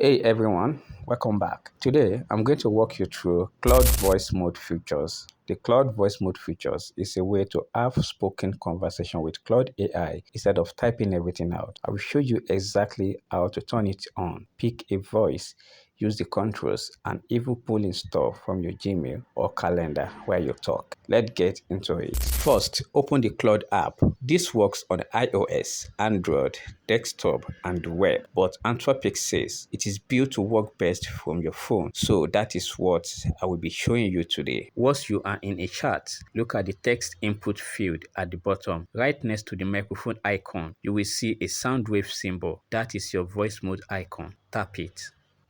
Hey everyone, welcome back. Today I'm going to walk you through Claude Voice Mode features. The Claude Voice Mode features is a way to have spoken conversation with Claude AI instead of typing everything out. I will show you exactly how to turn it on, pick a voice, use the controls, and even pull in stuff from your Gmail or calendar while you talk. Let's get into it. First, open the Claude app. This works on iOS, Android, desktop, and web, but Anthropic says it is built to work best from your phone. So that is what I will be showing you today. Once you are in a chat, look at the text input field at the bottom. Right next to the microphone icon, you will see a sound wave symbol. That is your voice mode icon. Tap it.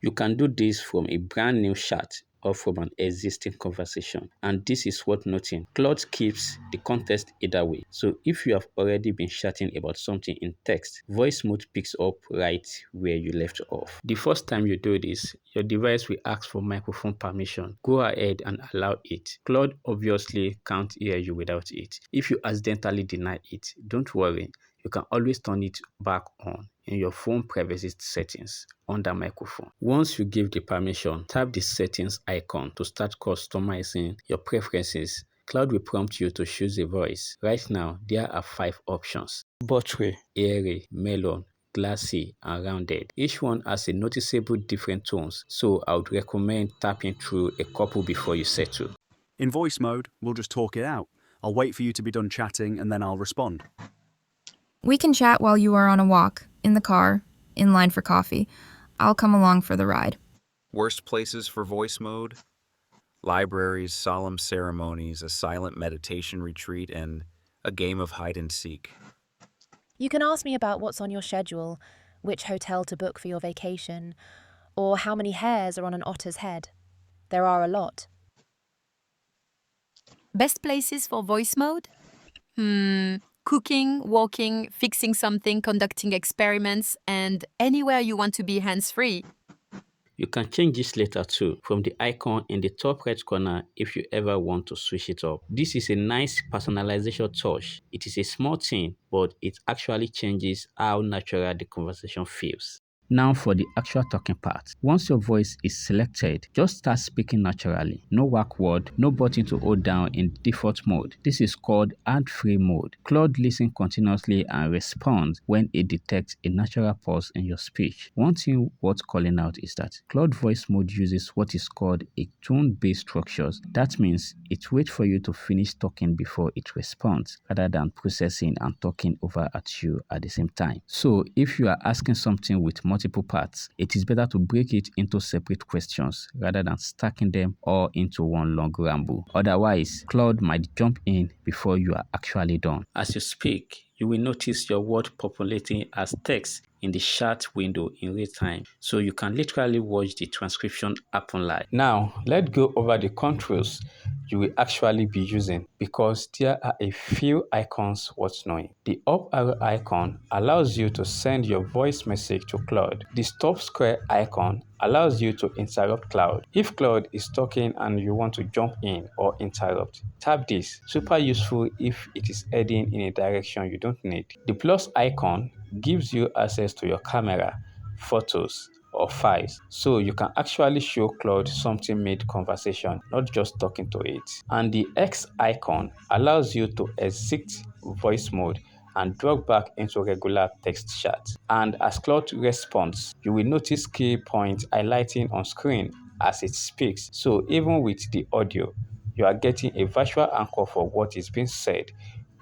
You can do this from a brand new chat or from an existing conversation. And this is worth noting. Claude keeps the context either way. So if you have already been chatting about something in text, voice mode picks up right where you left off. The first time you do this, your device will ask for microphone permission. Go ahead and allow it. Claude obviously can't hear you without it. If you accidentally deny it, don't worry. You can always turn it back on in your phone privacy settings under microphone. Once you give the permission, tap the settings icon to start customizing your preferences. Claude will prompt you to choose a voice. Right now, there are 5 options: buttery, airy, melon, glassy, and rounded. Each one has a noticeable different tones, so I would recommend tapping through a couple before you settle. In voice mode, we'll just talk it out. I'll wait for you to be done chatting and then I'll respond. We can chat while you are on a walk, in the car, in line for coffee. I'll come along for the ride. Worst places for voice mode? Libraries, solemn ceremonies, a silent meditation retreat, and a game of hide and seek. You can ask me about what's on your schedule, which hotel to book for your vacation, or how many hairs are on an otter's head. There are a lot. Best places for voice mode? Cooking, walking, fixing something, conducting experiments, and anywhere you want to be hands-free. You can change this later too from the icon in the top right corner if you ever want to switch it up. This is a nice personalization touch. It is a small thing, but it actually changes how natural the conversation feels. Now for the actual talking part. Once your voice is selected, just start speaking naturally. No whack word, no button to hold down in default mode. This is called ad-free mode. Claude listens continuously and responds when it detects a natural pause in your speech. One thing worth calling out is that Claude voice mode uses what is called a tone-based structures. That means it waits for you to finish talking before it responds, rather than processing and talking over at you at the same time. So if you are asking something with multiple parts, it is better to break it into separate questions rather than stacking them all into one long ramble. Otherwise, Claude might jump in before you are actually done. As you speak, you will notice your word populating as text in the chat window in real time, so you can literally watch the transcription happen live. Now, let's go over the controls you will actually be using, because there are a few icons worth knowing. The up arrow icon allows you to send your voice message to Claude. The stop square icon allows you to interrupt Claude. If Claude is talking and you want to jump in or interrupt, tap this. Super useful if it is heading in a direction you don't need. The plus icon gives you access to your camera, photos, or files, so you can actually show Claude something mid-conversation, not just talking to it. And the X icon allows you to exit voice mode and drop back into regular text chat. And as Claude responds, you will notice key points highlighting on screen as it speaks. So even with the audio, you are getting a visual anchor for what is being said,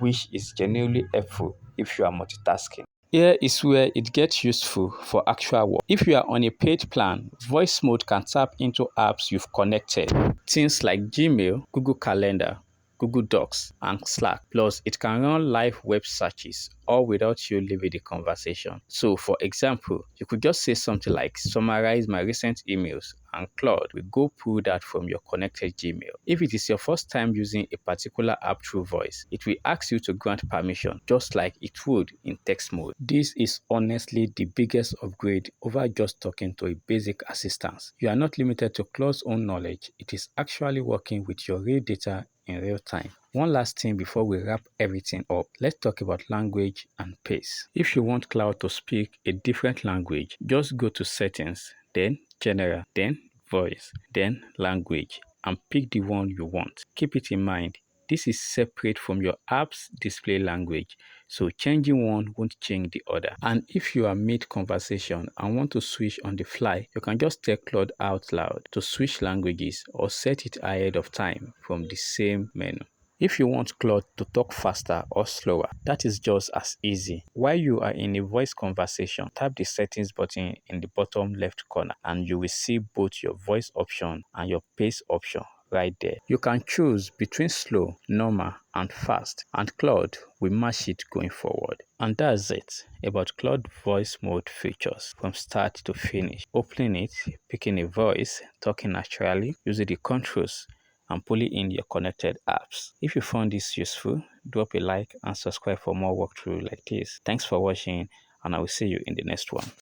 which is genuinely helpful if you are multitasking. Here is where it gets useful for actual work. If you are on a paid plan, voice mode can tap into apps you've connected. Things like Gmail, Google Calendar, Google Docs, and Slack. Plus, it can run live web searches all without you leaving the conversation. So, for example, you could just say something like, summarize my recent emails, and Claude will go pull that from your connected Gmail. If it is your first time using a particular app through voice, it will ask you to grant permission, just like it would in text mode. This is honestly the biggest upgrade over just talking to a basic assistant. You are not limited to Claude's own knowledge. It is actually working with your real data in real time. One last thing before we wrap everything up, let's talk about language and pace. If you want Claude to speak a different language, just go to settings, then general, then voice, then language, and pick the one you want. Keep it in mind, this is separate from your app's display language, so changing one won't change the other. And if you are mid-conversation and want to switch on the fly, you can just tell Claude out loud to switch languages or set it ahead of time from the same menu. If you want Claude to talk faster or slower, that is just as easy. While you are in a voice conversation, tap the settings button in the bottom left corner and you will see both your voice option and your pace option right there. You can choose between slow, normal, and fast, and Claude will match it going forward. And that's it about Claude voice mode features from start to finish. Opening it, picking a voice, talking naturally, using the controls, and pull it in your connected apps. If you found this useful, drop a like and subscribe for more walkthrough like this. Thanks for watching, and I will see you in the next one.